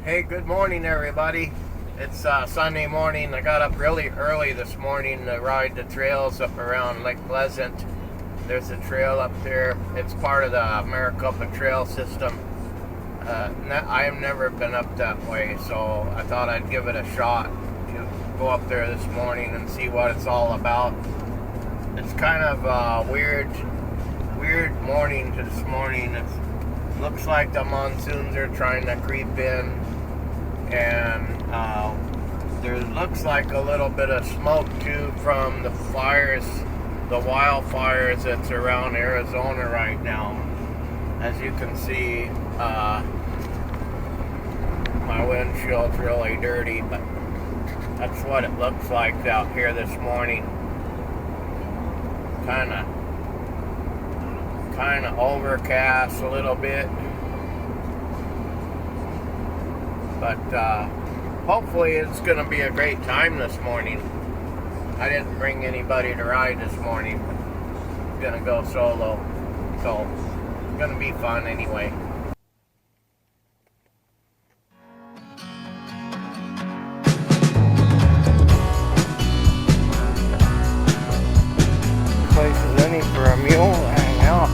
Hey, good morning, everybody. It's Sunday morning. I got up really early this morning to ride the trails up around Lake Pleasant. There's a trail up there. It's part of the Maricopa Trail system. I have never been up that way, so I thought I'd give it a shot to go up there this morning and see what it's all about. It's kind of a weird morning this morning. It looks like the monsoons are trying to creep in. And there looks like a little bit of smoke too from the fires, the wildfires that's around Arizona right now. As you can see, my windshield's really dirty, but that's what it looks like out here this morning. Kind of overcast a little bit. But hopefully it's going to be a great time this morning. I didn't bring anybody to ride this morning. I'm going to go solo. So it's going to be fun anyway. Place is any for a mule to hang out.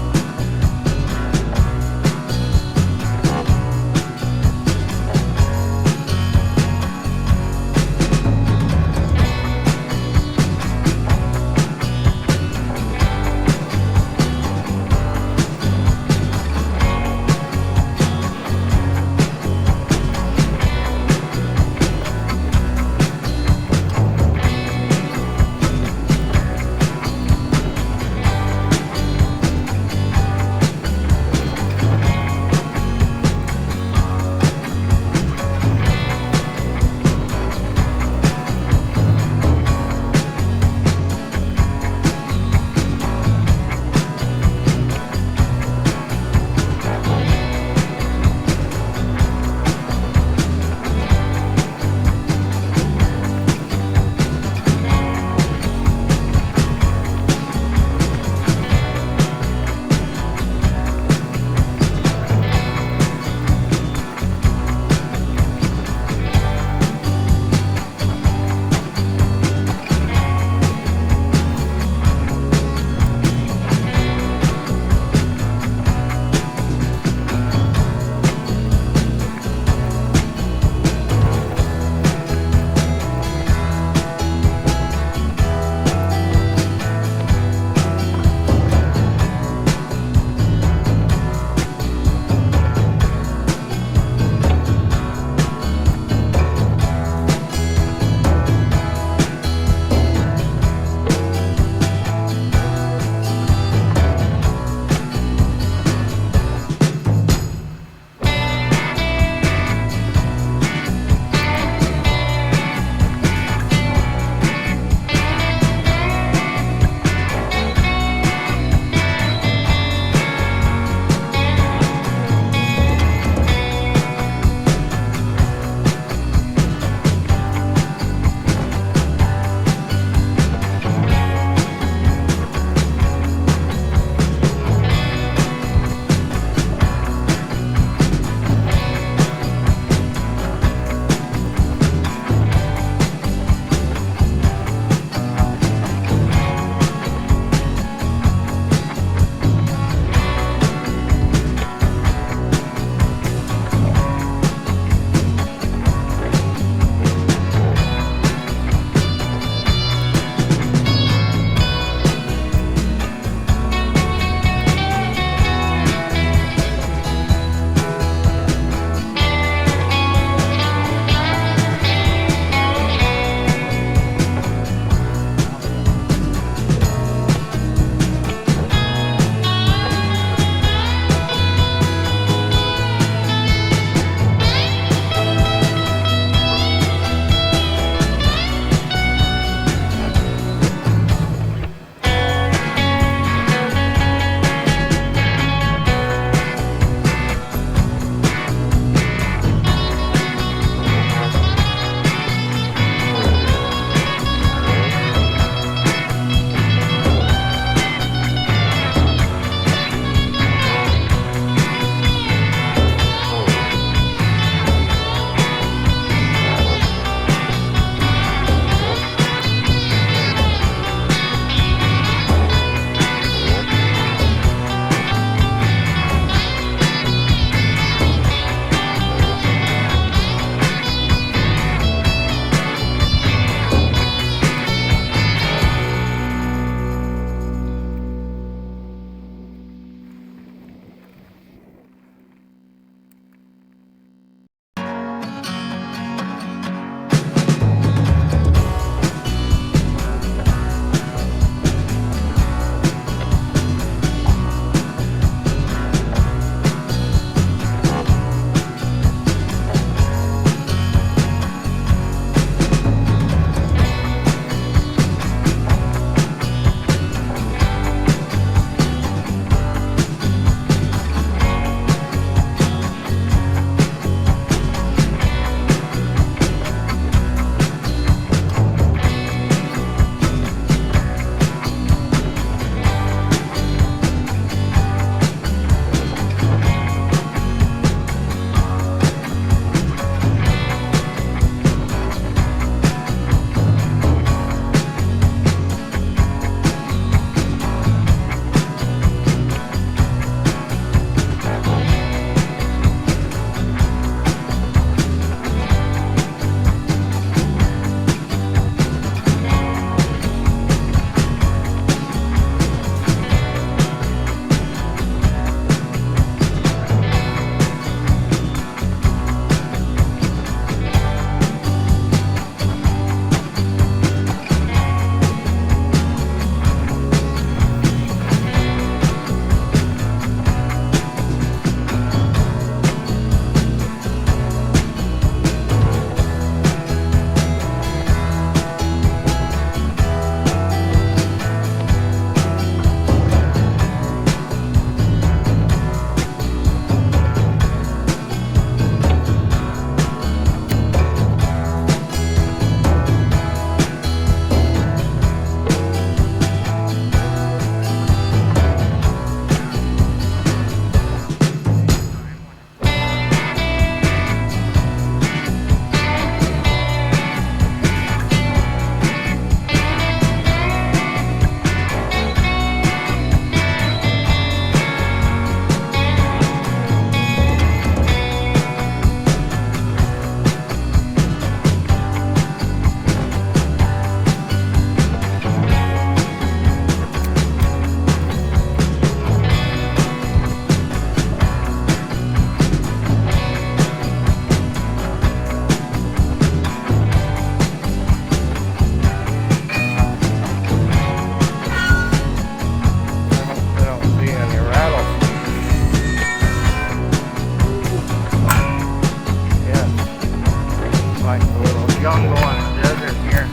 jungle and the desert here.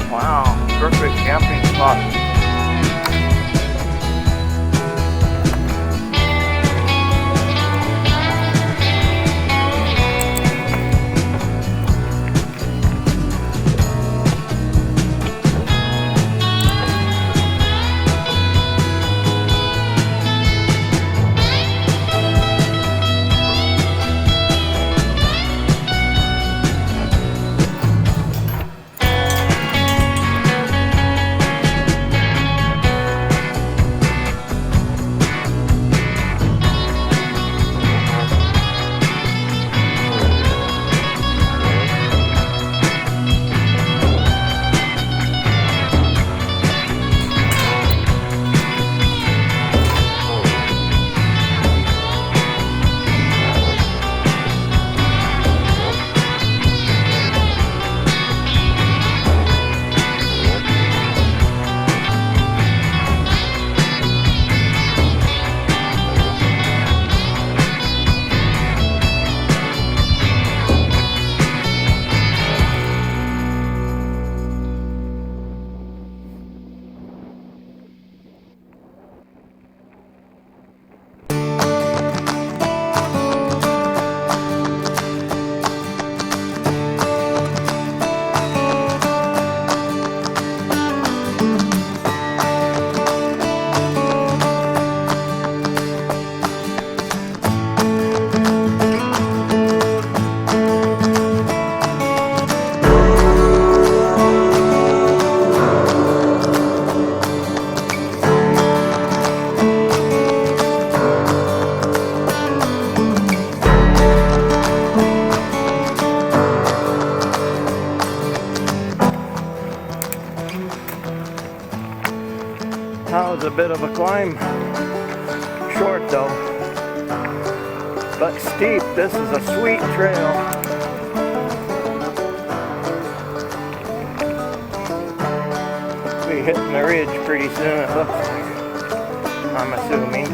Wow, perfect camping spot. That was a bit of a climb. Short though, but steep. This is a sweet trail. Be hitting the ridge pretty soon, it looks like. I'm assuming.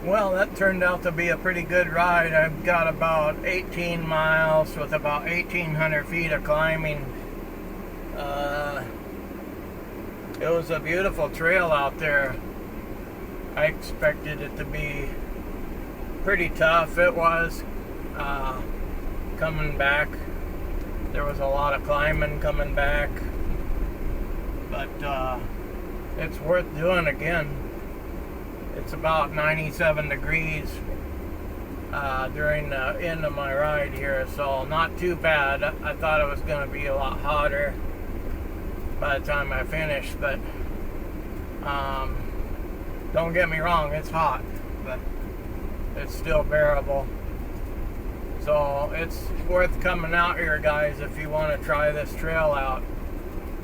Well, that turned out to be a pretty good ride. I've got about 18 miles with about 1,800 feet of climbing. It was a beautiful trail out there. I expected it to be pretty tough. It was. Coming back, there was a lot of climbing coming back, but it's worth doing again. It's about 97 degrees during the end of my ride here, so not too bad. I thought it was going to be a lot hotter by the time I finished, but don't get me wrong, it's hot, but it's still bearable. So it's worth coming out here, guys, if you want to try this trail out.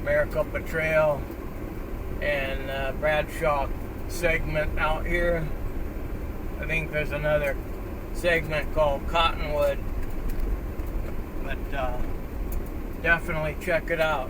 Maricopa Trail and Bradshaw segment out here. I think there's another segment called Cottonwood, but definitely check it out.